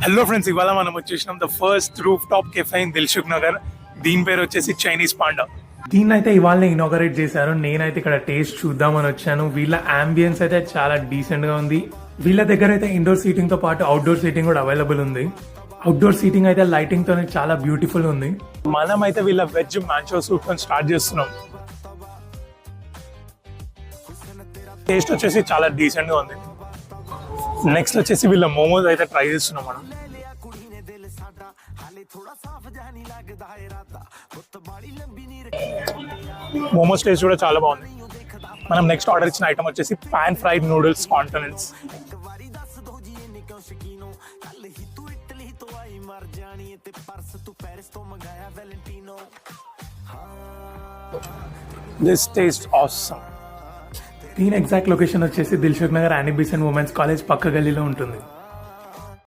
Hello friends, ఇవాళ మనం వచ్చేసినాం the first roof top cafe in Dilsukh Nagar. దీని పేరు వచ్చేసి చైనీస్ పాండా. దీన్ని అయితే ఇవాళ ఇనాగరేట్ చేశారు. నేనైతే ఇక్కడ టేస్ట్ చూద్దామని వచ్చాను. వీళ్ళ అంబియన్స్ అయితే చాలా డీసెంట్ గా ఉంది. వీళ్ళ దగ్గర అయితే ఇండోర్ సీటింగ్ తో పాటు అవుట్డోర్ సీటింగ్ కూడా అవైలబుల్ ఉంది. అవుట్డోర్ సీటింగ్ అయితే లైటింగ్ తోనే చాలా బ్యూటిఫుల్ ఉంది. మనం అయితే వీళ్ళ వెజ్ మ్యాంచో సూప్ తో స్టార్ట్ చేస్తున్నాం. టేస్ట్ వచ్చేసి చాలా డీసెంట్ గా ఉంది. నెక్స్ట్ వచ్చేసి వీళ్ళ మోమోస్ అయితే ట్రై చేస్తున్నాం మనం. మోమోస్ టేస్ట్ కూడా చాలా బాగుంది. మనం నెక్స్ట్ ఆర్డర్ ఇచ్చిన ఐటమ్ వచ్చేసి pan fried noodles continents. This taste awesome. దీని ఎగ్జాక్ట్ లొకేషన్ వచ్చేసి దిల్సుఖ్ నగర్ యానీ బెసెంట్ ఉమెన్స్ కాలేజ్ పక్క గల్లీలో ఉంటుంది.